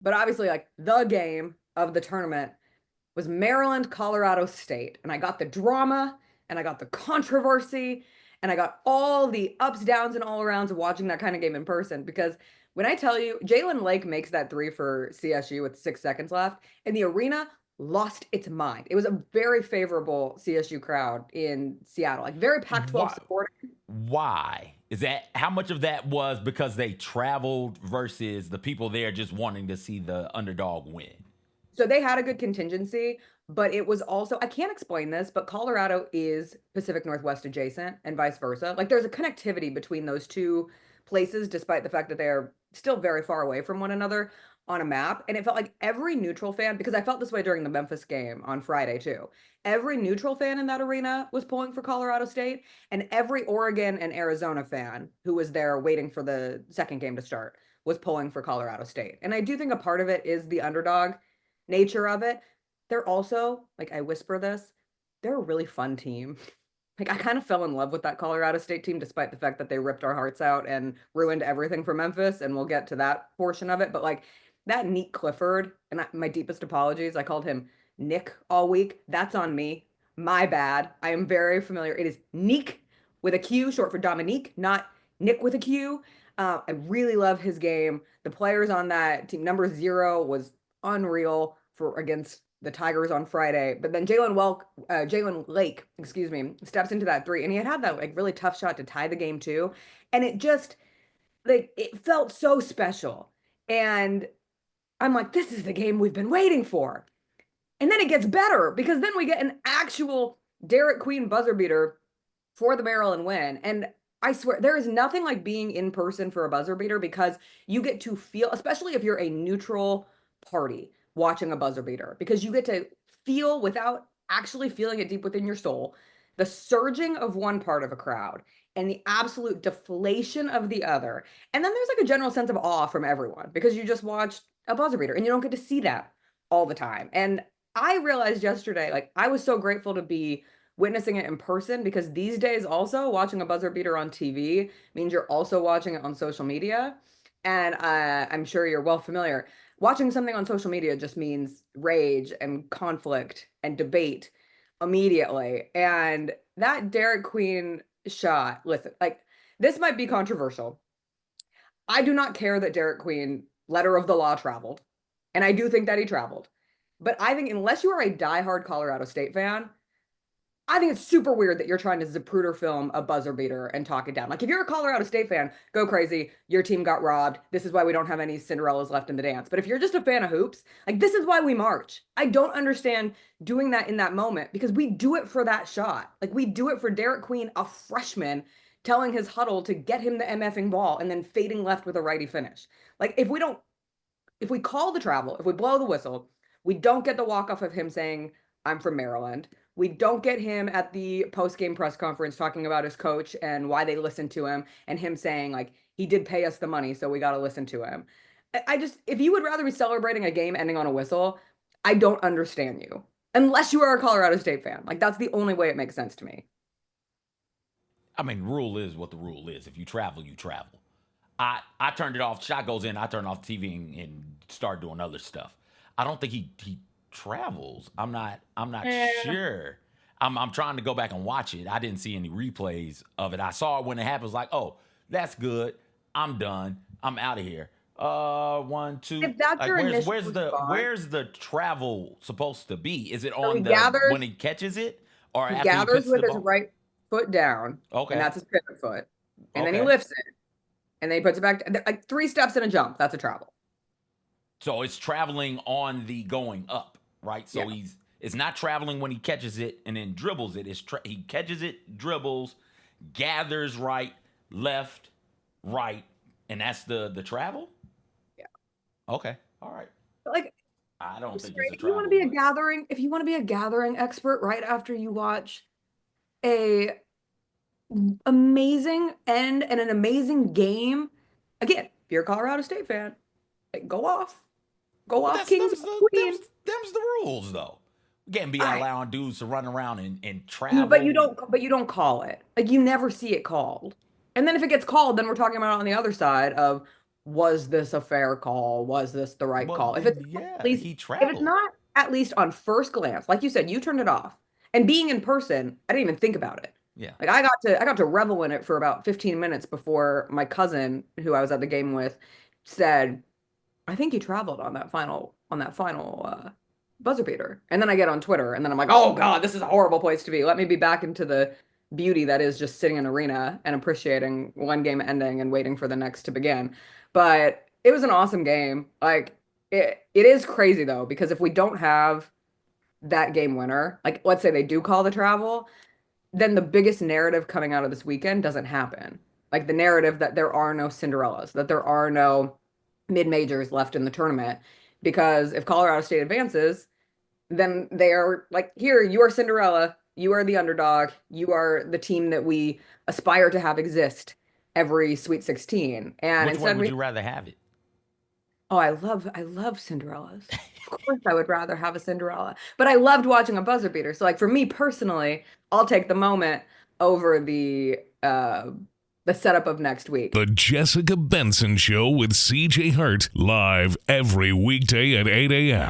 But obviously, like the game of the tournament was Maryland, Colorado State. And I got the drama and I got the controversy and I got all the ups, downs, and all arounds of watching that kind of game in person. Because when I tell you, Jalen Lake makes that three for CSU with 6 seconds left, and the arena lost its mind. It was a very favorable CSU crowd in Seattle, like very Pac-12 Why? supporting. Why is that? How much of that was because they traveled versus the people there just wanting to see the underdog win? So they had a good contingency, but it was also, I can't explain this, but Colorado is Pacific Northwest adjacent and vice versa. Like there's a connectivity between those two places, despite the fact that they are still very far away from one another on a map. And it felt like every neutral fan, because I felt this way during the Memphis game on Friday too. Every neutral fan in that arena was pulling for Colorado State, and every Oregon and Arizona fan who was there waiting for the second game to start was pulling for Colorado State. And I do think a part of it is the underdog nature of it. They're also, like I whisper this, they're a really fun team. Like I kind of fell in love with that Colorado State team despite the fact that they ripped our hearts out and ruined everything for Memphis, and we'll get to that portion of it, but like that Nick Clifford, and my deepest apologies, I called him Nick all week. That's on me. My bad. I am very familiar. It is Nick with a Q, short for Dominique, not Nick with a Q. I really love his game. The players on that team, number 0 was unreal for against the Tigers on Friday. But then Jalen Lake, excuse me, steps into that three, and he had that like really tough shot to tie the game too, and it just like it felt so special. And I'm like, this is the game we've been waiting for. And then it gets better because then we get an actual Derik Queen buzzer beater for the Maryland win. And I swear, there is nothing like being in person for a buzzer beater because you get to feel, especially if you're a neutral party watching a buzzer beater, because you get to feel without actually feeling it deep within your soul, the surging of one part of a crowd and the absolute deflation of the other. And then there's like a general sense of awe from everyone because you just watched a buzzer beater and you don't get to see that all the time. And I realized yesterday, like, I was so grateful to be witnessing it in person because these days also watching a buzzer beater on TV means you're also watching it on social media. And I'm sure you're well familiar. Watching something on social media just means rage and conflict and debate immediately. And that Derik Queen shot, listen, like this might be controversial. I do not care that Derik Queen, letter of the law, traveled. And I do think that he traveled. But I think unless you are a diehard Colorado State fan, I think it's super weird that you're trying to Zapruder film a buzzer beater and talk it down. Like if you're a Colorado State fan, go crazy. Your team got robbed. This is why we don't have any Cinderellas left in the dance. But if you're just a fan of hoops, like this is why we march. I don't understand doing that in that moment because we do it for that shot. Like we do it for Derik Queen, a freshman, telling his huddle to get him the MFing ball and then fading left with a righty finish. Like if we call the travel, if we blow the whistle, we don't get the walk off of him saying, I'm from Maryland. We don't get him at the post game press conference talking about his coach and why they listened to him and him saying, like, he did pay us the money, so we got to listen to him. I just, if you would rather be celebrating a game ending on a whistle, I don't understand you. Unless you are a Colorado State fan. Like, that's the only way it makes sense to me. I mean, rule is what the rule is. If you travel, you travel. I turned it off. Shot goes in. I turned off the TV and start doing other stuff. I don't think he travels. I'm not Eh, sure. I'm trying to go back and watch it. I didn't see any replays of it. I saw it when it happened. Like, oh, that's good. I'm done. I'm out of here. One, two. if that's Like, your where's initial where's the response, where's the travel supposed to be? Is it so on the when he catches it or he after he gathers puts with the his ball? right foot down, and Okay, that's his pivot foot. And then he okay. lifts it, and then he puts it back, like 3 steps and a jump. That's a travel. So it's traveling on the going up, right? Yeah. So it's not traveling when he catches it and then dribbles it. He catches it, dribbles, gathers right, left, right, and that's the travel. Yeah. Okay, all right. But like, I I'm don't think sorry, it's a travel, but if you want to be a gathering expert right after you watch a amazing end and an amazing game, again, if you're a Colorado State fan, like, go but off, that's Kings them's or the Queen. them's the rules though. We can't be I, allowing dudes to run around and but travel. you don't call it. Like you never see it called. And then if it gets called, then we're talking about it on the other side of was this a fair call? Was this the right Well, call? If then, it's not at yeah, least, he if it's traveled. not at least on first glance, like you said, you turned it off. And being in person, I didn't even think about it. Yeah. Like I got to revel in it for about 15 minutes before my cousin, who I was at the game with, said, I think he traveled on that final buzzer beater. And then I get on Twitter and then I'm like, oh God, this is a horrible place to be. Let me be back into the beauty that is just sitting in an arena and appreciating one game ending and waiting for the next to begin. But it was an awesome game. Like it is crazy though, because if we don't have that game winner, like let's say they do call the travel, then the biggest narrative coming out of this weekend doesn't happen. Like the narrative that there are no Cinderellas, that there are no mid-majors left in the tournament. Because if Colorado State advances, then they are like, here, you are Cinderella, you are the underdog, you are the team that we aspire to have exist every Sweet 16. And Which way instead would we you rather have it? Oh, I love Cinderellas. Of course I would rather have a Cinderella. But I loved watching a buzzer beater. So like for me personally, I'll take the moment over the setup of next week. The Jessica Benson Show with CJ Hart, live every weekday at 8 a.m.